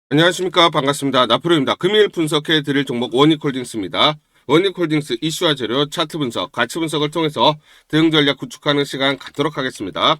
안녕하십니까. 반갑습니다. 나프로입니다. 금일 분석해 드릴 종목 원익홀딩스입니다. 원익홀딩스 이슈와 재료, 차트 분석, 가치 분석을 통해서 대응 전략 구축하는 시간 갖도록 하겠습니다.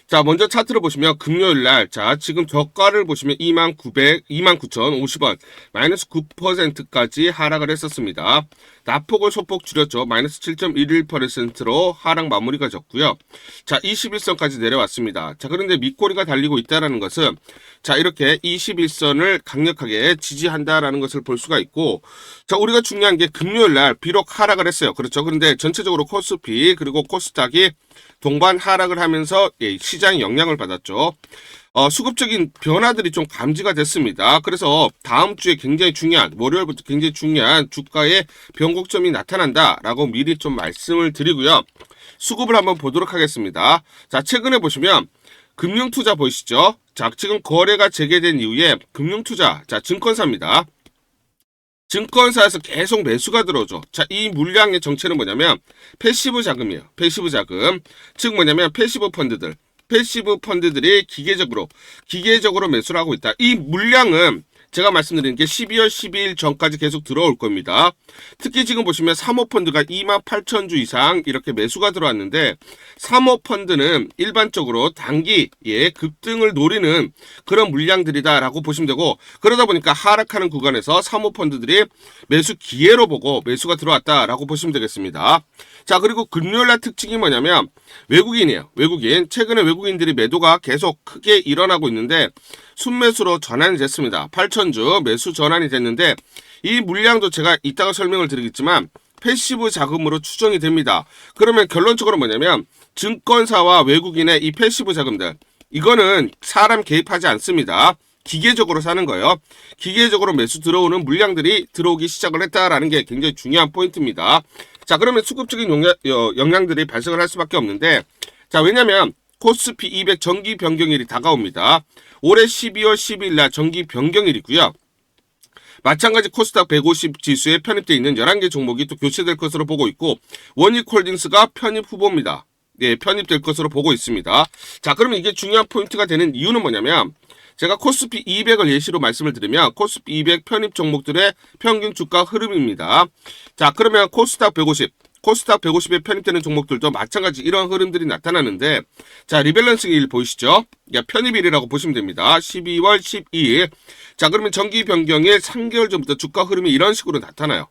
자, 먼저 차트를 보시면 금요일 날, 자, 지금 저가를 보시면 29,050원, 마이너스 9%까지 하락을 했었습니다. 낙폭을 소폭 줄였죠. 마이너스 7.11%로 하락 마무리가 졌고요. 자, 21선까지 내려왔습니다. 자, 그런데 밑꼬리가 달리고 있다는 것은, 자, 이렇게 21선을 강력하게 지지한다라는 것을 볼 수가 있고, 자, 우리가 중요한 게 금요일 날 비록 하락을 했어요. 그렇죠. 그런데 전체적으로 코스피 그리고 코스닥이 동반 하락을 하면서 시장이 영향을 받았죠. 수급적인 변화들이 좀 감지가 됐습니다. 그래서 다음 주에 굉장히 중요한, 월요일부터 굉장히 중요한 주가의 변곡점이 나타난다라고 미리 좀 말씀을 드리고요. 수급을 한번 보도록 하겠습니다. 자, 최근에 보시면 금융투자 보이시죠? 자, 지금 거래가 재개된 이후에 금융투자, 자, 증권사입니다. 증권사에서 계속 매수가 들어오죠. 자, 이 물량의 정체는 뭐냐면 패시브 자금이에요. 패시브 자금. 즉 뭐냐면 패시브 펀드들이 기계적으로 매수를 하고 있다. 이 물량은 제가 말씀드린 게 12월 12일 전까지 계속 들어올 겁니다. 특히 지금 보시면 사모펀드가 28,000주 이상 이렇게 매수가 들어왔는데, 사모펀드는 일반적으로 단기에 급등을 노리는 그런 물량들이다라고 보시면 되고, 그러다 보니까 하락하는 구간에서 사모펀드들이 매수 기회로 보고 매수가 들어왔다라고 보시면 되겠습니다. 자, 그리고 금요일날 특징이 뭐냐면 외국인이에요. 외국인. 최근에 외국인들이 매도가 계속 크게 일어나고 있는데 순매수로 전환이 됐습니다. 8,000주 매수 전환이 됐는데, 이 물량도 제가 이따가 설명을 드리겠지만 패시브 자금으로 추정이 됩니다. 그러면 결론적으로 뭐냐면 증권사와 외국인의 이 패시브 자금들, 이거는 사람 개입하지 않습니다. 기계적으로 사는 거예요. 기계적으로 매수 들어오는 물량들이 들어오기 시작을 했다라는 게 굉장히 중요한 포인트입니다. 자, 그러면 수급적인 영향들이 발생을 할 수밖에 없는데, 자, 왜냐면 코스피 200 정기 변경일이 다가옵니다. 올해 12월 10일 날 정기 변경일이고요. 마찬가지 코스닥 150 지수에 편입되어 있는 11개 종목이 또 교체될 것으로 보고 있고, 원익홀딩스가 편입 후보입니다. 네, 편입될 것으로 보고 있습니다. 자, 그러면 이게 중요한 포인트가 되는 이유는 뭐냐면, 제가 코스피 200을 예시로 말씀을 드리면 코스피 200 편입 종목들의 평균 주가 흐름입니다. 자, 그러면 코스닥 150에 편입되는 종목들도 마찬가지 이런 흐름들이 나타나는데, 자, 리밸런싱일 보이시죠? 편입일이라고 보시면 됩니다. 12월 12일. 자, 그러면 정기 변경의 3개월 전부터 주가 흐름이 이런 식으로 나타나요.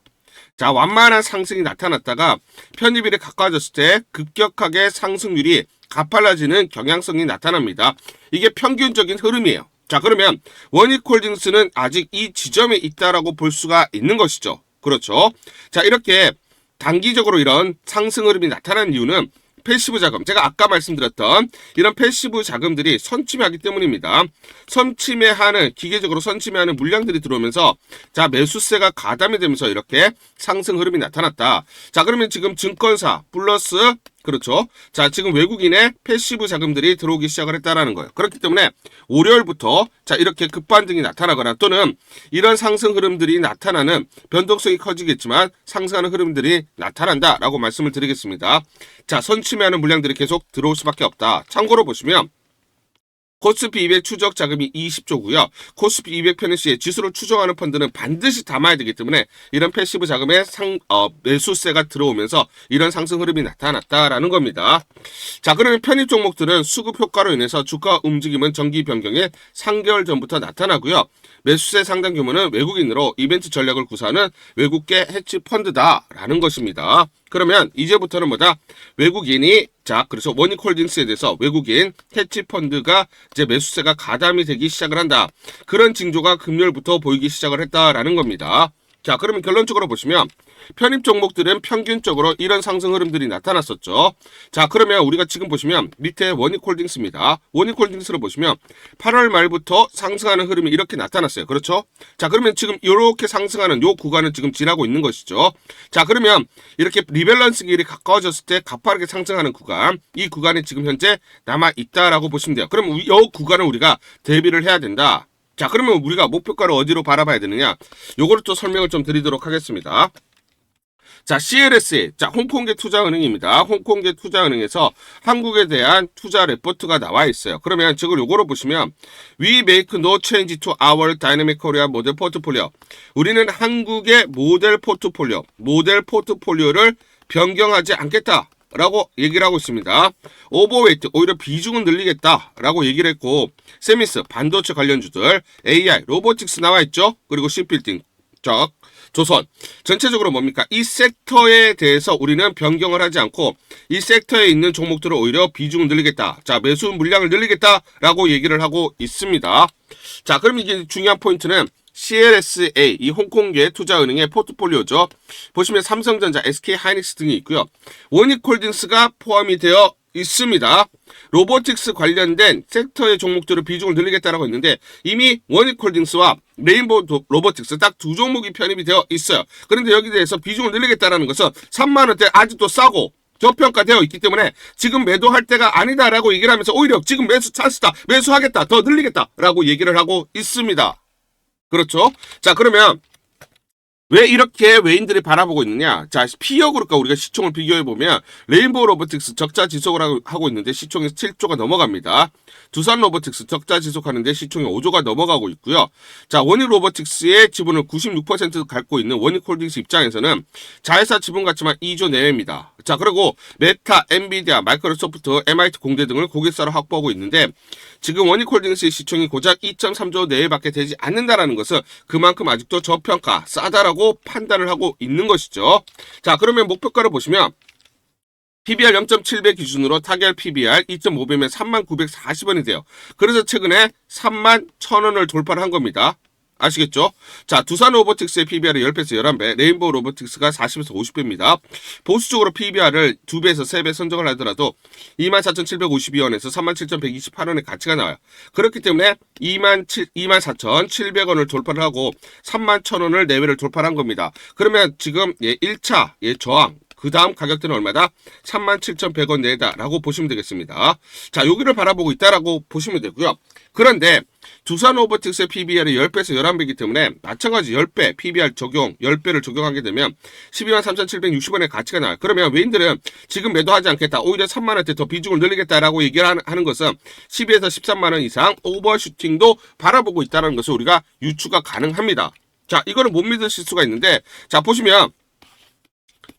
자, 완만한 상승이 나타났다가 편입일에 가까워졌을 때 급격하게 상승률이 가팔라지는 경향성이 나타납니다. 이게 평균적인 흐름이에요. 자, 그러면 원익홀딩스는 아직 이 지점에 있다라고 볼 수가 있는 것이죠. 그렇죠. 자, 이렇게 단기적으로 이런 상승 흐름이 나타나는 이유는 패시브 자금, 제가 아까 말씀드렸던 이런 패시브 자금들이 선침하기 때문입니다. 기계적으로 선침해하는 물량들이 들어오면서, 자, 매수세가 가담이 되면서 이렇게 상승 흐름이 나타났다. 자, 그러면 지금 증권사 플러스, 그렇죠. 자, 지금 외국인의 패시브 자금들이 들어오기 시작을 했다라는 거예요. 그렇기 때문에 월요일부터, 자, 이렇게 급반등이 나타나거나 또는 이런 상승 흐름들이 나타나는, 변동성이 커지겠지만 상승하는 흐름들이 나타난다라고 말씀을 드리겠습니다. 자, 선침해하는 물량들이 계속 들어올 수밖에 없다. 참고로 보시면 코스피 200 추적 자금이 20조고요. 코스피 200 편입 시에 지수를 추정하는 펀드는 반드시 담아야 되기 때문에 이런 패시브 자금의 매수세가 들어오면서 이런 상승 흐름이 나타났다라는 겁니다. 자, 그러면 편입 종목들은 수급 효과로 인해서 주가 움직임은 정기 변경에 3개월 전부터 나타나고요. 매수세 상당 규모는 외국인으로 이벤트 전략을 구사하는 외국계 해치 펀드다라는 것입니다. 그러면 이제부터는 뭐다? 외국인이, 자, 그래서 원익홀딩스에 대해서 외국인 해치 펀드가 이제 매수세가 가담이 되기 시작을 한다. 그런 징조가 금요일부터 보이기 시작을 했다라는 겁니다. 자, 그러면 결론적으로 보시면 편입 종목들은 평균적으로 이런 상승 흐름들이 나타났었죠. 자, 그러면 우리가 지금 보시면 밑에 원익홀딩스입니다. 원익홀딩스를 보시면 8월 말부터 상승하는 흐름이 이렇게 나타났어요. 그렇죠? 자, 그러면 지금 이렇게 상승하는 요 구간을 지금 지나고 있는 것이죠. 자, 그러면 이렇게 리밸런싱 일이 가까워졌을 때 가파르게 상승하는 구간, 이 구간이 지금 현재 남아 있다라고 보시면 돼요. 그럼 이 구간을 우리가 대비를 해야 된다. 자, 그러면 우리가 목표가를 어디로 바라봐야 되느냐? 요거를 또 설명을 좀 드리도록 하겠습니다. 자, CLSA. 자, 홍콩계 투자은행입니다. 홍콩계 투자은행에서 한국에 대한 투자 레포트가 나와 있어요. 그러면 지금 요거로 보시면 We make no change to our dynamic Korea model portfolio. 우리는 한국의 모델 포트폴리오를 변경하지 않겠다. 라고 얘기를 하고 있습니다. 오버웨이트, 오히려 비중은 늘리겠다라고 얘기를 했고, 세미스, 반도체 관련주들, AI, 로보틱스 나와 있죠? 그리고 신빌딩, 조선. 전체적으로 뭡니까? 이 섹터에 대해서 우리는 변경을 하지 않고 이 섹터에 있는 종목들을 오히려 비중을 늘리겠다. 자, 매수 물량을 늘리겠다라고 얘기를 하고 있습니다. 자, 그럼 이게 중요한 포인트는 CLSA, 이 홍콩계 투자은행의 포트폴리오죠. 보시면 삼성전자, SK하이닉스 등이 있고요. 원익홀딩스가 포함이 되어 있습니다. 로보틱스 관련된 섹터의 종목들을 비중을 늘리겠다라고 했는데 이미 원익홀딩스와 레인보우 로보틱스 딱 두 종목이 편입이 되어 있어요. 그런데 여기에 대해서 비중을 늘리겠다라는 것은 3만원대 아직도 싸고 저평가되어 있기 때문에 지금 매도할 때가 아니다라고 얘기를 하면서 오히려 지금 매수 찬스다, 매수하겠다, 더 늘리겠다라고 얘기를 하고 있습니다. 그렇죠? 자, 그러면 왜 이렇게 외인들이 바라보고 있느냐? 자, 피어그룹과 우리가 시총을 비교해보면 레인보우 로보틱스 적자 지속을 하고 있는데 시총이 7조가 넘어갑니다. 두산 로보틱스 적자 지속하는데 시총이 5조가 넘어가고 있고요. 자, 원익 로보틱스의 지분을 96% 갖고 있는 원익홀딩스 입장에서는 자회사 지분 가치만 2조 내외입니다. 자, 그리고 메타, 엔비디아, 마이크로소프트, MIT 공대 등을 고객사로 확보하고 있는데 지금 원익홀딩스의 시총이 고작 2.3조 내외밖에 되지 않는다라는 것은 그만큼 아직도 저평가, 싸다라고 판단을 하고 있는 것이죠. 자, 그러면 목표가를 보시면 PBR 0.7배 기준으로 타결 PBR 2.5배면 39,40원이 돼요. 그래서 최근에 31,000원을 돌파를 한 겁니다. 아시겠죠? 자, 두산 로보틱스의 PBR이 10배에서 11배, 레인보우 로보틱스가 40에서 50배입니다. 보수적으로 PBR을 2배에서 3배 선정을 하더라도 24,752원에서 37,128원의 가치가 나와요. 그렇기 때문에 24,700원을 돌파를 하고 31,000원을 내외를 돌파를 한 겁니다. 그러면 지금 1차 저항, 그 다음 가격대는 얼마다? 37,100원 내다라고 보시면 되겠습니다. 자, 여기를 바라보고 있다라고 보시면 되고요. 그런데 두산 로보틱스의 PBR이 10배에서 11배이기 때문에 마찬가지 10배 PBR 적용, 10배를 적용하게 되면 123,760원의 가치가 나와요. 그러면 외인들은 지금 매도하지 않겠다, 오히려 3만원대 더 비중을 늘리겠다라고 얘기를 하는 것은 12에서 13만원 이상 오버슈팅도 바라보고 있다는 것을 우리가 유추가 가능합니다. 자, 이거는 못 믿으실 수가 있는데, 자, 보시면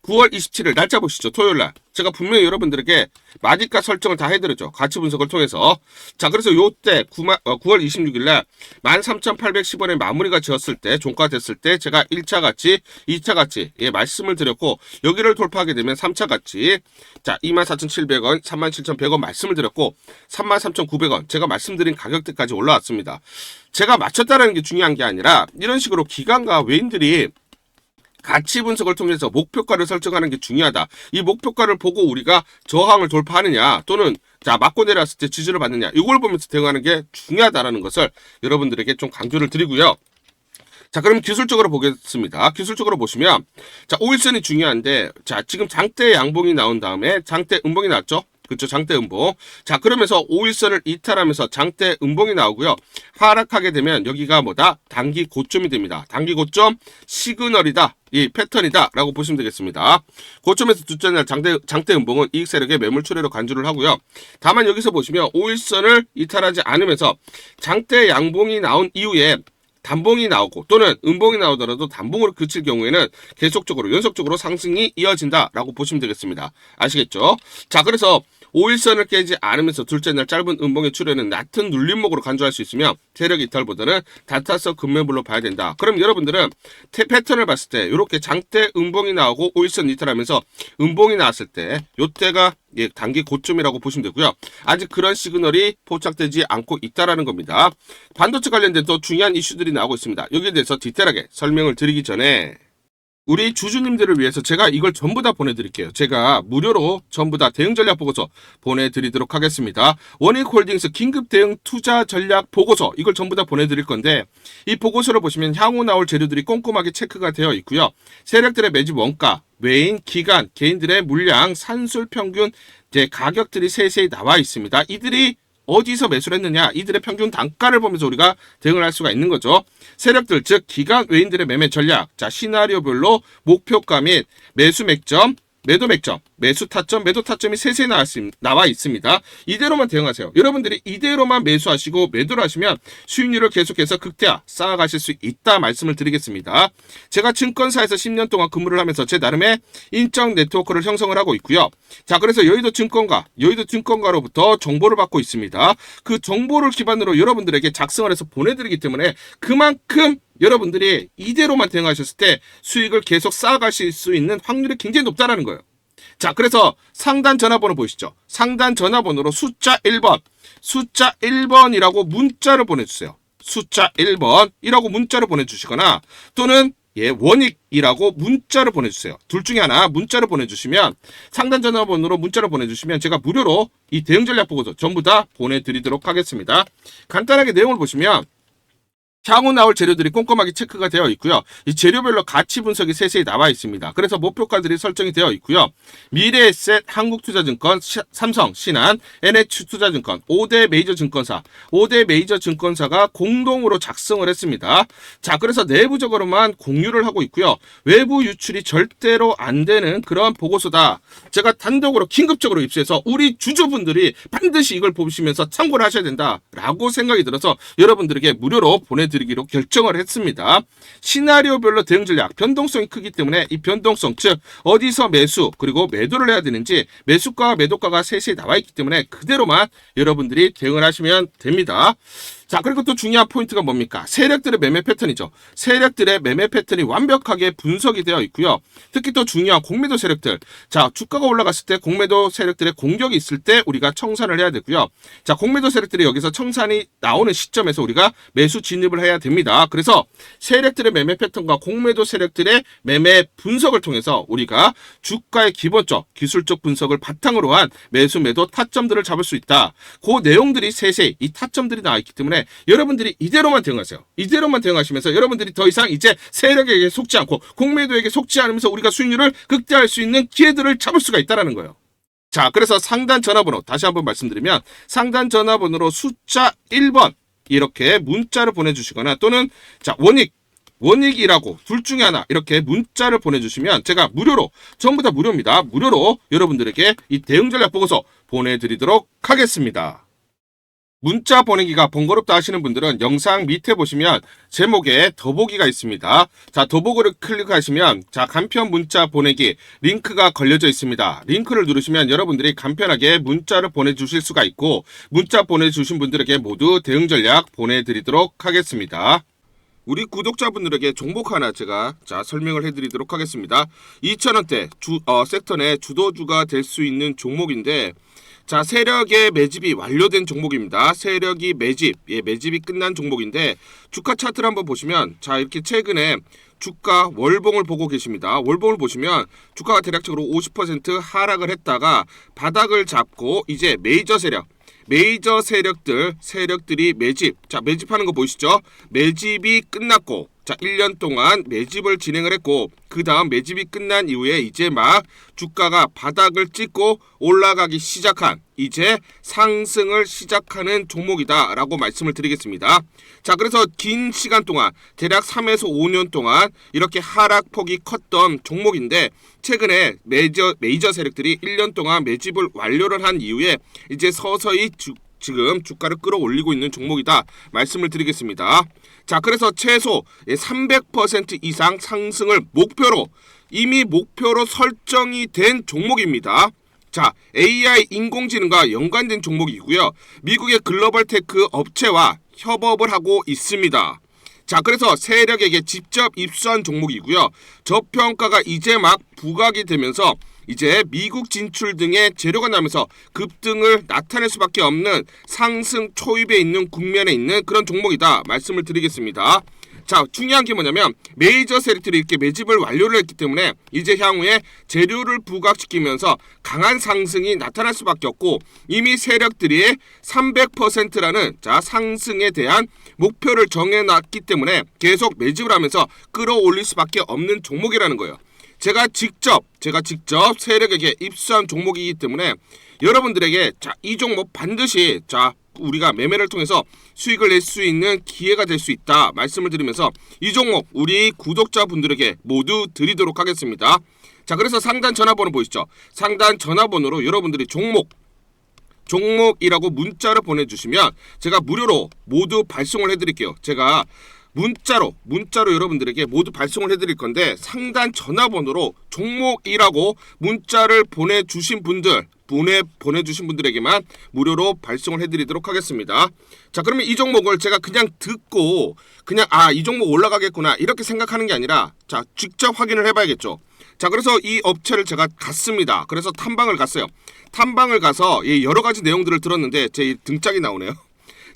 9월 27일 날짜 보시죠. 토요일날 제가 분명히 여러분들에게 마디가 설정을 다 해드렸죠. 가치 분석을 통해서. 자, 그래서 요때 9월 26일날 13,810원에 마무리가 지었을 때, 종가 됐을 때 제가 1차 가치, 2차 가치 말씀을 드렸고, 여기를 돌파하게 되면 3차 가치, 자, 24,700원, 37,100원 말씀을 드렸고 33,900원 제가 말씀드린 가격대까지 올라왔습니다. 제가 맞췄다는 게 중요한 게 아니라 이런 식으로 기관과 외인들이 가치 분석을 통해서 목표가를 설정하는 게 중요하다. 이 목표가를 보고 우리가 저항을 돌파하느냐, 또는 자, 맞고 내려왔을 때 지지를 받느냐, 이걸 보면서 대응하는 게 중요하다라는 것을 여러분들에게 좀 강조를 드리고요. 자, 그럼 기술적으로 보겠습니다. 기술적으로 보시면, 자, 5일선이 중요한데, 자, 지금 장대 양봉이 나온 다음에 장대 음봉이 나왔죠? 그렇죠. 장대 음봉. 자, 그러면서 5일선을 이탈하면서 장대 음봉이 나오고요. 하락하게 되면 여기가 뭐다? 단기 고점이 됩니다. 단기 고점 시그널이다. 이 패턴이다 라고 보시면 되겠습니다. 고점에서 둘째 날 장대 음봉은 이익 세력의 매물 출회로 간주를 하고요. 다만 여기서 보시면 5일선을 이탈하지 않으면서 장대 양봉이 나온 이후에 단봉이 나오고 또는 음봉이 나오더라도 단봉으로 그칠 경우에는 계속적으로 연속적으로 상승이 이어진다라고 보시면 되겠습니다. 아시겠죠? 자, 그래서 5일선을 깨지 않으면서 둘째 날 짧은 음봉의 출현은 낮은 눌림목으로 간주할 수 있으며 세력 이탈보다는 단타석 급매물로 봐야 된다. 그럼 여러분들은 패턴을 봤을 때 이렇게 장대 음봉이 나오고 5일선 이탈하면서 음봉이 나왔을 때 이때가 단기 고점이라고 보시면 되고요. 아직 그런 시그널이 포착되지 않고 있다라는 겁니다. 반도체 관련된 또 중요한 이슈들이 나오고 있습니다. 여기에 대해서 디테일하게 설명을 드리기 전에 우리 주주님들을 위해서 제가 이걸 전부 다 보내드릴게요. 제가 무료로 전부 다 대응 전략 보고서 보내드리도록 하겠습니다. 원익홀딩스 긴급 대응 투자 전략 보고서, 이걸 전부 다 보내드릴 건데, 이 보고서를 보시면 향후 나올 재료들이 꼼꼼하게 체크가 되어 있고요. 세력들의 매집 원가, 외인, 기간, 개인들의 물량, 산술 평균 가격들이 세세히 나와 있습니다. 이들이 어디서 매수를 했느냐, 이들의 평균 단가를 보면서 우리가 대응을 할 수가 있는 거죠. 세력들, 즉 기관 외인들의 매매 전략, 자 시나리오별로 목표가 및 매수 맥점, 매도 맥점, 매수 타점, 매도 타점이 세세히 나와 있습니다. 이대로만 대응하세요. 여러분들이 이대로만 매수하시고 매도를 하시면 수익률을 계속해서 극대화 쌓아가실 수 있다 말씀을 드리겠습니다. 제가 증권사에서 10년 동안 근무를 하면서 제 나름의 인적 네트워크를 형성을 하고 있고요. 자, 그래서 여의도 증권가로부터 정보를 받고 있습니다. 그 정보를 기반으로 여러분들에게 작성을 해서 보내드리기 때문에 그만큼 여러분들이 이대로만 대응하셨을 때 수익을 계속 쌓아가실 수 있는 확률이 굉장히 높다는 거예요. 자, 그래서 상단 전화번호 보이시죠? 상단 전화번호로 숫자 1번이라고 문자를 보내주세요. 숫자 1번이라고 문자를 보내주시거나 또는 원익이라고 문자를 보내주세요. 둘 중에 하나 문자를 보내주시면, 상단 전화번호로 문자를 보내주시면 제가 무료로 이 대응 전략 보고서 전부 다 보내드리도록 하겠습니다. 간단하게 내용을 보시면 향후 나올 재료들이 꼼꼼하게 체크가 되어 있고요. 이 재료별로 가치 분석이 세세히 나와 있습니다. 그래서 목표가들이 설정이 되어 있고요. 미래에셋, 한국투자증권, 삼성, 신한, NH투자증권, 5대 메이저 증권사가 공동으로 작성을 했습니다. 자, 그래서 내부적으로만 공유를 하고 있고요. 외부 유출이 절대로 안 되는 그런 보고서다. 제가 단독으로 긴급적으로 입수해서 우리 주주분들이 반드시 이걸 보시면서 참고를 하셔야 된다라고 생각이 들어서 여러분들에게 무료로 보내드리기로 결정을 했습니다. 시나리오별로 대응 전략, 변동성이 크기 때문에 이 변동성, 즉 어디서 매수 그리고 매도를 해야 되는지 매수가와 매도가가 세세히 나와 있기 때문에 그대로만 여러분들이 대응을 하시면 됩니다. 자, 그리고 또 중요한 포인트가 뭡니까? 세력들의 매매 패턴이죠. 세력들의 매매 패턴이 완벽하게 분석이 되어 있고요. 특히 또 중요한 공매도 세력들. 자, 주가가 올라갔을 때 공매도 세력들의 공격이 있을 때 우리가 청산을 해야 되고요. 자, 공매도 세력들이 여기서 청산이 나오는 시점에서 우리가 매수 진입을 해야 됩니다. 그래서 세력들의 매매 패턴과 공매도 세력들의 매매 분석을 통해서 우리가 주가의 기본적, 기술적 분석을 바탕으로 한 매수, 매도 타점들을 잡을 수 있다. 그 내용들이 세세히 이 타점들이 나와 있기 때문에 여러분들이 이대로만 대응하세요. 이대로만 대응하시면서 여러분들이 더 이상 이제 세력에게 속지 않고 공매도에게 속지 않으면서 우리가 수익률을 극대화할 수 있는 기회들을 잡을 수가 있다는 거예요. 자, 그래서 상단 전화번호 다시 한번 말씀드리면 상단 전화번호로 숫자 1번 이렇게 문자를 보내주시거나 또는 자 원익이라고 둘 중에 하나 이렇게 문자를 보내주시면 제가 무료로, 전부 다 무료입니다. 무료로 여러분들에게 이 대응 전략 보고서 보내드리도록 하겠습니다. 문자 보내기가 번거롭다 하시는 분들은 영상 밑에 보시면 제목에 더보기가 있습니다. 자, 더보기를 클릭하시면 자, 간편 문자 보내기 링크가 걸려져 있습니다. 링크를 누르시면 여러분들이 간편하게 문자를 보내주실 수가 있고, 문자 보내주신 분들에게 모두 대응 전략 보내드리도록 하겠습니다. 우리 구독자분들에게 종목 하나 제가 설명을 해드리도록 하겠습니다. 2,000원대 섹터 내 주도주가 될 수 있는 종목인데, 자, 세력의 매집이 완료된 종목입니다. 세력이 매집이 끝난 종목인데, 주가 차트를 한번 보시면 자, 이렇게 최근에 주가 월봉을 보고 계십니다. 월봉을 보시면 주가가 대략적으로 50% 하락을 했다가 바닥을 잡고 이제 메이저 세력들이 매집하는 거 보이시죠? 매집이 끝났고, 자, 1년 동안 매집을 진행을 했고, 그 다음 매집이 끝난 이후에 이제 막 주가가 바닥을 찍고 올라가기 시작한, 이제 상승을 시작하는 종목이다 라고 말씀을 드리겠습니다. 자, 그래서 긴 시간 동안 대략 3에서 5년 동안 이렇게 하락폭이 컸던 종목인데, 최근에 메이저 세력들이 1년 동안 매집을 완료를 한 이후에 이제 서서히 지금 주가를 끌어올리고 있는 종목이다 말씀을 드리겠습니다. 자, 그래서 최소 300% 이상 상승을 이미 목표로 설정이 된 종목입니다. 자, AI 인공지능과 연관된 종목이고요. 미국의 글로벌 테크 업체와 협업을 하고 있습니다. 자, 그래서 세력에게 직접 입수한 종목이고요. 저평가가 이제 막 부각이 되면서 이제 미국 진출 등의 재료가 나면서 급등을 나타낼 수밖에 없는 상승 초입에 있는 국면에 있는 그런 종목이다 말씀을 드리겠습니다. 자, 중요한 게 뭐냐면 메이저 세력들이 이렇게 매집을 완료를 했기 때문에 이제 향후에 재료를 부각시키면서 강한 상승이 나타날 수밖에 없고, 이미 세력들이 300%라는 자, 상승에 대한 목표를 정해놨기 때문에 계속 매집을 하면서 끌어올릴 수밖에 없는 종목이라는 거예요. 제가 직접 세력에게 입수한 종목이기 때문에 여러분들에게 자, 이 종목 반드시 우리가 매매를 통해서 수익을 낼 수 있는 기회가 될 수 있다 말씀을 드리면서 이 종목 우리 구독자분들에게 모두 드리도록 하겠습니다. 자, 그래서 상단 전화번호 보이시죠? 상단 전화번호로 여러분들이 종목이라고 문자를 보내주시면 제가 무료로 모두 발송을 해드릴게요. 제가 문자로 여러분들에게 모두 발송을 해드릴 건데 상단 전화번호로 종목이라고 문자를 보내주신 분들에게만 무료로 발송을 해드리도록 하겠습니다. 자, 그러면 이 종목을 제가 그냥 듣고 그냥 이 종목 올라가겠구나 이렇게 생각하는 게 아니라 자, 직접 확인을 해봐야겠죠. 자, 그래서 이 업체를 제가 갔습니다. 그래서 탐방을 갔어요. 탐방을 가서 여러 가지 내용들을 들었는데 제 등짝이 나오네요.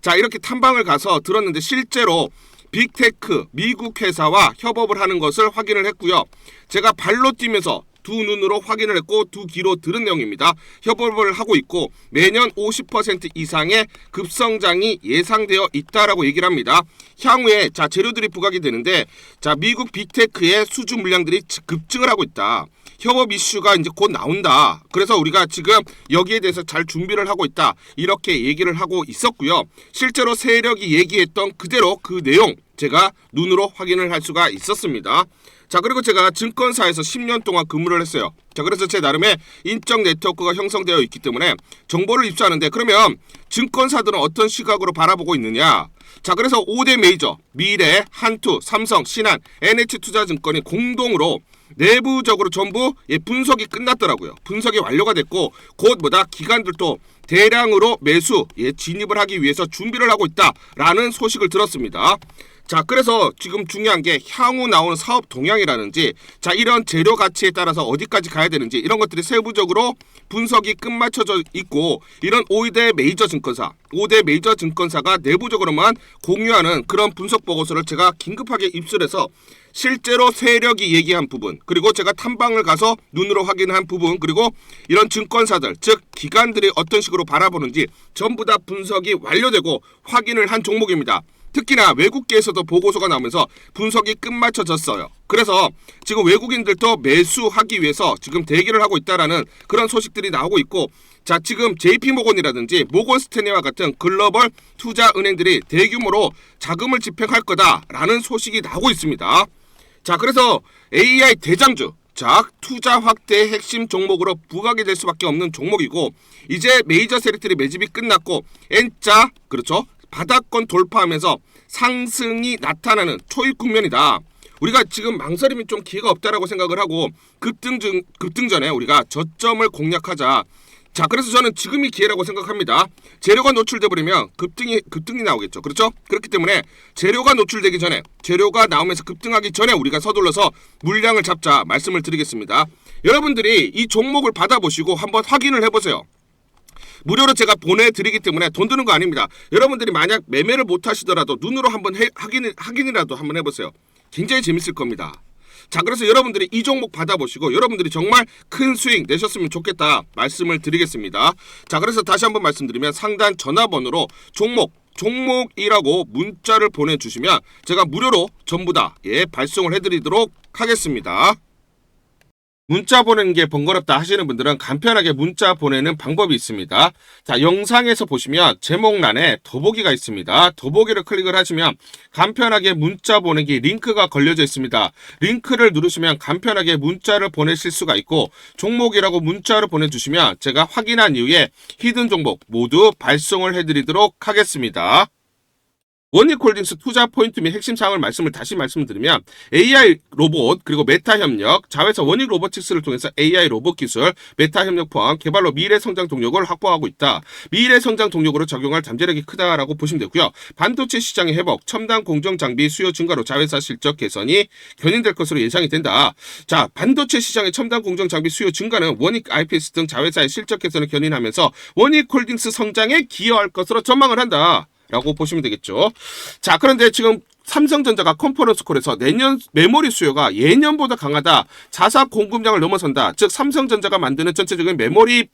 자, 이렇게 탐방을 가서 들었는데 실제로 빅테크 미국 회사와 협업을 하는 것을 확인을 했고요. 제가 발로 뛰면서 두 눈으로 확인을 했고 두 귀로 들은 내용입니다. 협업을 하고 있고 매년 50% 이상의 급성장이 예상되어 있다라고 얘기를 합니다. 향후에 자 재료들이 부각이 되는데 자 미국 빅테크의 수주 물량들이 급증을 하고 있다. 협업 이슈가 이제 곧 나온다. 그래서 우리가 지금 여기에 대해서 잘 준비를 하고 있다. 이렇게 얘기를 하고 있었고요. 실제로 세력이 얘기했던 그대로 그 내용 제가 눈으로 확인을 할 수가 있었습니다. 자, 그리고 제가 증권사에서 10년 동안 근무를 했어요. 자, 그래서 제 나름의 인적 네트워크가 형성되어 있기 때문에 정보를 입수하는데 그러면 증권사들은 어떤 시각으로 바라보고 있느냐? 자, 그래서 5대 메이저 미래, 한투, 삼성, 신한, NH투자증권이 공동으로 내부적으로 전부 분석이 끝났더라고요. 분석이 완료가 됐고 곧 기관들도 대량으로 매수 진입을 하기 위해서 준비를 하고 있다라는 소식을 들었습니다. 자, 그래서 지금 중요한 게 향후 나오는 사업 동향이라든지 자 이런 재료 가치에 따라서 어디까지 가야 되는지 이런 것들이 세부적으로 분석이 끝마쳐져 있고 이런 5대 메이저 증권사가 내부적으로만 공유하는 그런 분석 보고서를 제가 긴급하게 입수해서 실제로 세력이 얘기한 부분 그리고 제가 탐방을 가서 눈으로 확인한 부분 그리고 이런 증권사들 즉 기관들이 어떤 식으로 바라보는지 전부 다 분석이 완료되고 확인을 한 종목입니다. 특히나 외국계에서도 보고서가 나오면서 분석이 끝마쳐졌어요. 그래서 지금 외국인들도 매수하기 위해서 지금 대기를 하고 있다라는 그런 소식들이 나오고 있고 자 지금 JP모건이라든지 모건스탠리와 같은 글로벌 투자 은행들이 대규모로 자금을 집행할 거다라는 소식이 나오고 있습니다. 자 그래서 AI 대장주 자 투자 확대의 핵심 종목으로 부각이 될 수밖에 없는 종목이고 이제 메이저 세력들이 매집이 끝났고 N자 그렇죠. 바닥권 돌파하면서 상승이 나타나는 초입 국면이다. 우리가 지금 망설임이 좀 기회가 없다라고 생각을 하고 급등 전에 우리가 저점을 공략하자. 자, 그래서 저는 지금이 기회라고 생각합니다. 재료가 노출돼 버리면 급등이 나오겠죠. 그렇죠? 그렇기 때문에 재료가 노출되기 전에 재료가 나오면서 급등하기 전에 우리가 서둘러서 물량을 잡자 말씀을 드리겠습니다. 여러분들이 이 종목을 받아보시고 한번 확인을 해보세요. 무료로 제가 보내드리기 때문에 돈 드는 거 아닙니다. 여러분들이 만약 매매를 못 하시더라도 눈으로 한번 확인이라도 한번 해보세요. 굉장히 재밌을 겁니다. 자 그래서 여러분들이 이 종목 받아보시고 여러분들이 정말 큰 수익 내셨으면 좋겠다 말씀을 드리겠습니다. 자 그래서 다시 한번 말씀드리면 상단 전화번호로 종목이라고 문자를 보내주시면 제가 무료로 전부 다 발송을 해드리도록 하겠습니다. 문자 보내는 게 번거롭다 하시는 분들은 간편하게 문자 보내는 방법이 있습니다. 자, 영상에서 보시면 제목란에 더보기가 있습니다. 더보기를 클릭을 하시면 간편하게 문자 보내기 링크가 걸려져 있습니다. 링크를 누르시면 간편하게 문자를 보내실 수가 있고 종목이라고 문자를 보내주시면 제가 확인한 이후에 히든 종목 모두 발송을 해드리도록 하겠습니다. 원익홀딩스 투자 포인트 및 핵심 사항을 다시 말씀드리면 AI 로봇 그리고 메타 협력 자회사 원익 로보틱스를 통해서 AI 로봇 기술 메타 협력 포함 개발로 미래 성장 동력을 확보하고 있다. 미래 성장 동력으로 적용할 잠재력이 크다라고 보시면 되고요. 반도체 시장의 회복, 첨단 공정 장비 수요 증가로 자회사 실적 개선이 견인될 것으로 예상이 된다. 자, 반도체 시장의 첨단 공정 장비 수요 증가는 원익 IPS 등 자회사의 실적 개선을 견인하면서 원익홀딩스 성장에 기여할 것으로 전망을 한다. 라고 보시면 되겠죠. 자, 그런데 지금 삼성전자가 컨퍼런스 콜에서 내년 메모리 수요가 예년보다 강하다. 자사 공급량을 넘어선다. 즉 삼성전자가 만드는 전체적인 메모리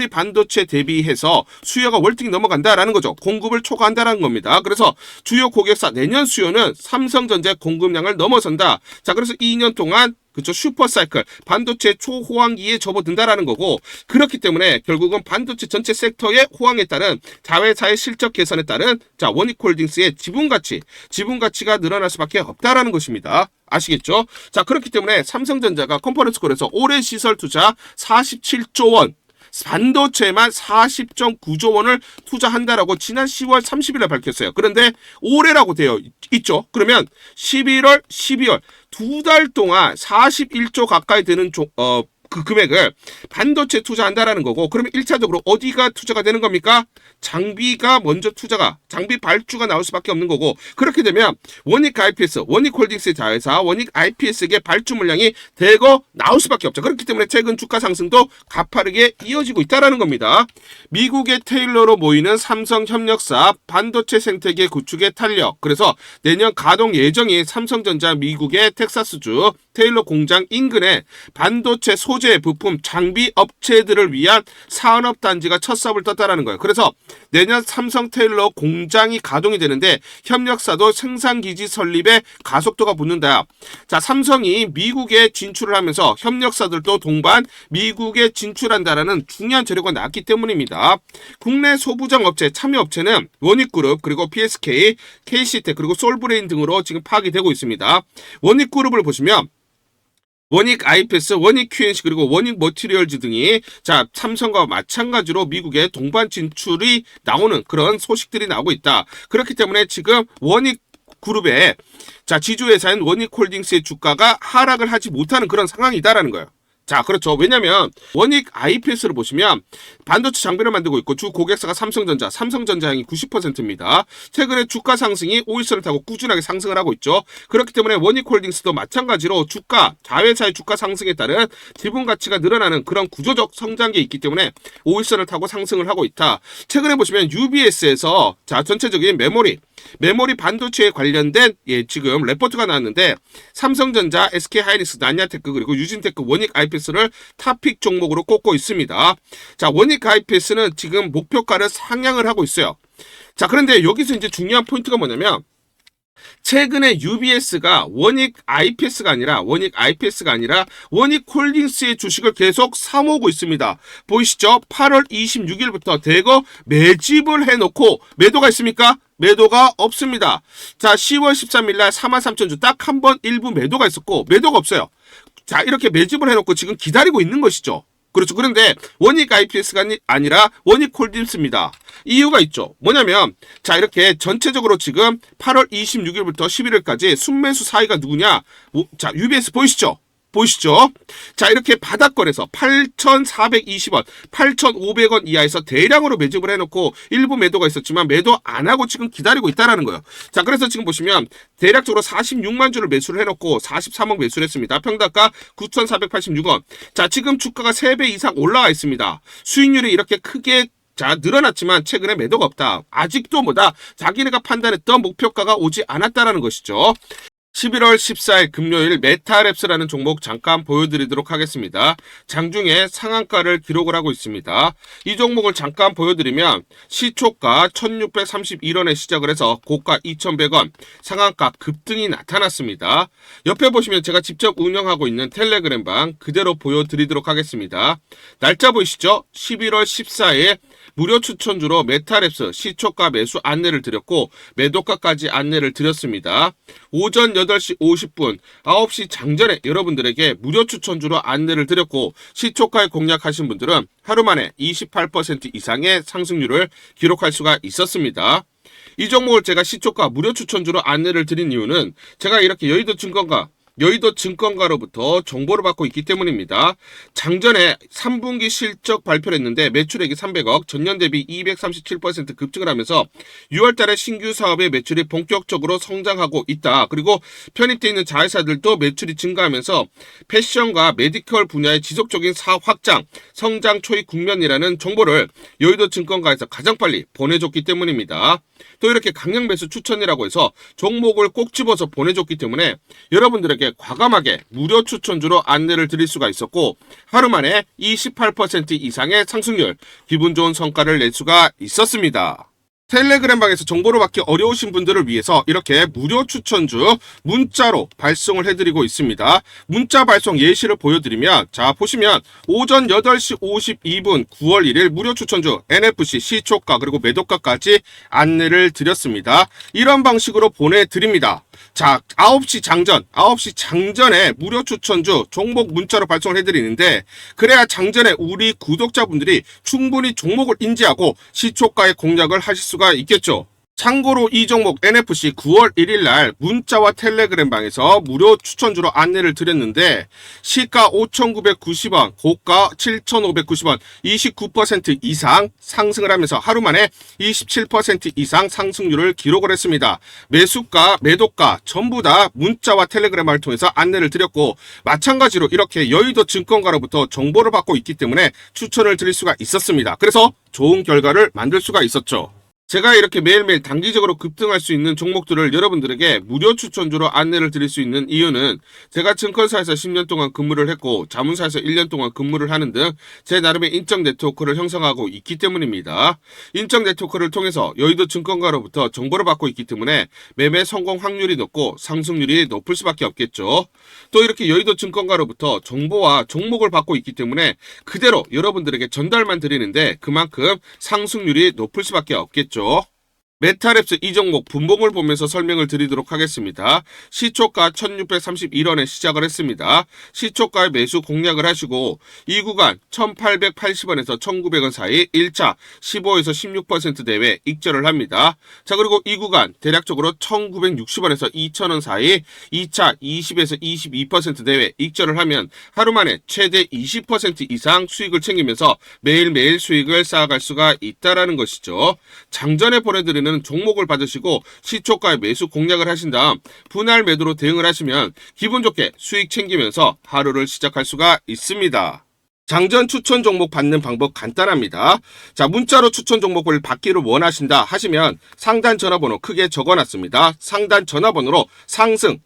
반도체 대비해서 수요가 월등히 넘어간다라는 거죠. 공급을 초과한다라는 겁니다. 그래서 주요 고객사 내년 수요는 삼성전자의 공급량을 넘어선다. 자, 그래서 2년 동안 그쵸? 슈퍼사이클, 반도체 초호황기에 접어든다라는 거고, 그렇기 때문에 결국은 반도체 전체 섹터의 호황에 따른 자회사의 실적 개선에 따른 자 원익홀딩스의 지분가치가 늘어날 수밖에 없다라는 것입니다. 아시겠죠? 자, 그렇기 때문에 삼성전자가 컨퍼런스콜에서 올해 시설 투자 47조 원, 반도체만 40.9조 원을 투자한다라고 지난 10월 30일에 밝혔어요. 그런데 올해라고 되어 있죠. 그러면 11월, 12월 두 달 동안 41조 가까이 되는 그 금액을 반도체 투자한다라는 거고, 그러면 1차적으로 어디가 투자가 되는 겁니까? 장비가 먼저 장비 발주가 나올 수밖에 없는 거고, 그렇게 되면 원익 IPS, 원익홀딩스의 자회사 원익 IPS에게 발주 물량이 대거 나올 수밖에 없죠. 그렇기 때문에 최근 주가 상승도 가파르게 이어지고 있다라는 겁니다. 미국의 테일러로 모이는 삼성 협력사 반도체 생태계 구축의 탄력, 그래서 내년 가동 예정인 삼성전자 미국의 텍사스주 테일러 공장 인근에 반도체 소재 부품 장비 업체들을 위한 산업단지가 첫 삽을 떴다라는 거예요. 그래서 내년 삼성 테일러 공장이 가동이 되는데 협력사도 생산기지 설립에 가속도가 붙는다. 자, 삼성이 미국에 진출을 하면서 협력사들도 동반 미국에 진출한다라는 중요한 재료가 나왔기 때문입니다. 국내 소부장 업체, 참여업체는 원익그룹, 그리고 PSK, KC텍, 그리고 솔브레인 등으로 지금 파악이 되고 있습니다. 원익그룹을 보시면 원익 IPS, 원익 QNC, 그리고 원익 머티리얼즈 등이 자 삼성과 마찬가지로 미국에 동반 진출이 나오는 그런 소식들이 나오고 있다. 그렇기 때문에 지금 원익 그룹의 자 지주회사인 원익홀딩스의 주가가 하락을 하지 못하는 그런 상황이다라는 거예요. 자, 그렇죠. 왜냐면 원익 IPS를 보시면 반도체 장비를 만들고 있고 주 고객사가 삼성전자 향이 90%입니다. 최근에 주가 상승이 5일선을 타고 꾸준하게 상승을 하고 있죠. 그렇기 때문에 원익홀딩스도 마찬가지로 자회사의 주가 상승에 따른 지분 가치가 늘어나는 그런 구조적 성장기에 있기 때문에 5일선을 타고 상승을 하고 있다. 최근에 보시면 UBS에서 자 전체적인 메모리 반도체에 관련된 지금 레포트가 나왔는데 삼성전자, SK하이닉스, 난야테크, 그리고 유진테크, 원익 IPS를 탑픽 종목으로 꼽고 있습니다. 자, 원익 IPS는 지금 목표가를 상향을 하고 있어요. 자, 그런데 여기서 이제 중요한 포인트가 뭐냐면 최근에 UBS가 원익 IPS가 아니라 원익홀딩스의 주식을 계속 사모으고 있습니다. 보이시죠? 8월 26일부터 대거 매집을 해놓고 매도가 있습니까? 매도가 없습니다. 자, 10월 13일 날 43,000주 딱 한 번 일부 매도가 있었고 매도가 없어요. 자, 이렇게 매집을 해놓고 지금 기다리고 있는 것이죠. 그렇죠. 그런데 원익 IPS가 아니라 원익홀딩스입니다. 이유가 있죠. 뭐냐면 자, 이렇게 전체적으로 지금 8월 26일부터 11일까지 순매수 사이가 누구냐? 자, UBS 보이시죠? 자, 이렇게 바닥권에서 8,420원, 8,500원 이하에서 대량으로 매집을 해놓고 일부 매도가 있었지만 매도 안 하고 지금 기다리고 있다라는 거예요. 자, 그래서 지금 보시면 대략적으로 46만 주를 매수를 해놓고 43억 매수를 했습니다. 평단가 9,486원. 자, 지금 주가가 3배 이상 올라와 있습니다. 수익률이 이렇게 크게 자, 늘어났지만 최근에 매도가 없다. 아직도 자기네가 판단했던 목표가가 오지 않았다라는 것이죠. 11월 14일 금요일 메타랩스라는 종목 잠깐 보여드리도록 하겠습니다. 장중에 상한가를 기록을 하고 있습니다. 이 종목을 잠깐 보여드리면 시초가 1631원에 시작을 해서 고가 2100원, 상한가 급등이 나타났습니다. 옆에 보시면 제가 직접 운영하고 있는 텔레그램방 그대로 보여드리도록 하겠습니다. 날짜 보이시죠? 11월 14일 무료 추천주로 메타랩스 시초가 매수 안내를 드렸고 매도가까지 안내를 드렸습니다. 오전 8시 50분 9시 장전에 여러분들에게 무료 추천주로 안내를 드렸고 시초가에 공략하신 분들은 하루 만에 28% 이상의 상승률을 기록할 수가 있었습니다. 이 종목을 제가 시초가 무료 추천주로 안내를 드린 이유는 제가 이렇게 여의도 증권가로부터 정보를 받고 있기 때문입니다. 장전에 3분기 실적 발표를 했는데 매출액이 300억, 전년 대비 237% 급증을 하면서 6월달에 신규 사업의 매출이 본격적으로 성장하고 있다. 그리고 편입되어 있는 자회사들도 매출이 증가하면서 패션과 메디컬 분야의 지속적인 사업 확장, 성장 초입 국면이라는 정보를 여의도 증권가에서 가장 빨리 보내줬기 때문입니다. 또 이렇게 강력 매수 추천이라고 해서 종목을 꼭 집어서 보내줬기 때문에 여러분들에게 과감하게 무료 추천주로 안내를 드릴 수가 있었고 하루 만에 28% 이상의 상승률, 기분 좋은 성과를 낼 수가 있었습니다. 텔레그램 방에서 정보를 받기 어려우신 분들을 위해서 이렇게 무료 추천주 문자로 발송을 해드리고 있습니다. 문자 발송 예시를 보여드리면, 자 보시면 오전 8시 52분 9월 1일 무료 추천주 NFC 시초가 그리고 매도가까지 안내를 드렸습니다. 이런 방식으로 보내드립니다. 자 9시 장전에 무료 추천주 종목 문자로 발송을 해드리는데, 그래야 장전에 우리 구독자분들이 충분히 종목을 인지하고 시초가의 공략을 하실 수가 있겠죠. 참고로 이 종목 NFC 9월 1일 날 문자와 텔레그램 방에서 무료 추천주로 안내를 드렸는데, 시가 5,990원, 고가 7,590원, 29% 이상 상승을 하면서 하루 만에 27% 이상 상승률을 기록을 했습니다. 매수가, 매도가 전부 다 문자와 텔레그램을 통해서 안내를 드렸고, 마찬가지로 이렇게 여의도 증권가로부터 정보를 받고 있기 때문에 추천을 드릴 수가 있었습니다. 그래서 좋은 결과를 만들 수가 있었죠. 제가 이렇게 매일매일 단기적으로 급등할 수 있는 종목들을 여러분들에게 무료 추천주로 안내를 드릴 수 있는 이유는, 제가 증권사에서 10년 동안 근무를 했고 자문사에서 1년 동안 근무를 하는 등 제 나름의 인적 네트워크를 형성하고 있기 때문입니다. 인적 네트워크를 통해서 여의도 증권가로부터 정보를 받고 있기 때문에 매매 성공 확률이 높고 상승률이 높을 수밖에 없겠죠. 또 이렇게 여의도 증권가로부터 정보와 종목을 받고 있기 때문에 그대로 여러분들에게 전달만 드리는데 그만큼 상승률이 높을 수밖에 없겠죠. 메타랩스 이 종목 분봉을 보면서 설명을 드리도록 하겠습니다. 시초가 1631원에 시작을 했습니다. 시초가에 매수 공략을 하시고 이 구간 1880원에서 1900원 사이 1차 15에서 16% 내외 익절을 합니다. 자 그리고 이 구간 대략적으로 1960원에서 2000원 사이 2차 20에서 22% 내외 익절을 하면 하루 만에 최대 20% 이상 수익을 챙기면서 매일매일 수익을 쌓아갈 수가 있다라는 것이죠. 장전에 보내드리는 종목을 받으시고 시초가에 매수 공략을 하신 다음 분할 매도로 대응을 하시면 기분 좋게 수익 챙기면서 하루를 시작할 수가 있습니다. 장전 추천 종목 받는 방법 간단합니다. 자, 문자로 추천 종목을 받기를 원하신다 하시면 상단 전화번호 크게 적어놨습니다. 상단 전화번호로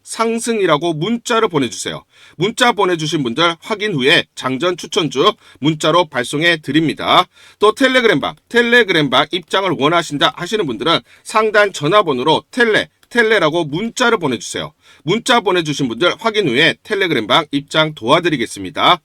상승이라고 문자를 보내주세요. 문자 보내주신 분들 확인 후에 장전 추천주 문자로 발송해 드립니다. 또 텔레그램방 입장을 원하신다 하시는 분들은 상단 전화번호로 텔레라고 문자를 보내주세요. 문자 보내주신 분들 확인 후에 텔레그램방 입장 도와드리겠습니다.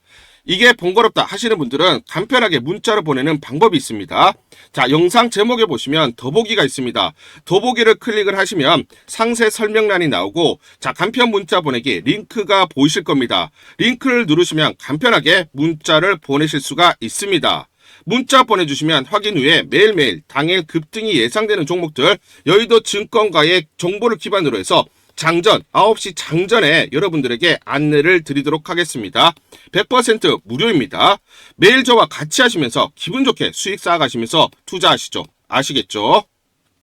이게 번거롭다 하시는 분들은 간편하게 문자로 보내는 방법이 있습니다. 자, 영상 제목에 보시면 더보기가 있습니다. 더보기를 클릭을 하시면 상세 설명란이 나오고, 자, 간편 문자 보내기 링크가 보이실 겁니다. 링크를 누르시면 간편하게 문자를 보내실 수가 있습니다. 문자 보내주시면 확인 후에 매일매일 당일 급등이 예상되는 종목들 여의도 증권가의 정보를 기반으로 해서 장전 9시 장전에 여러분들에게 안내를 드리도록 하겠습니다. 100% 무료입니다. 매일 저와 같이 하시면서 기분 좋게 수익 쌓아가시면서 투자하시죠. 아시겠죠?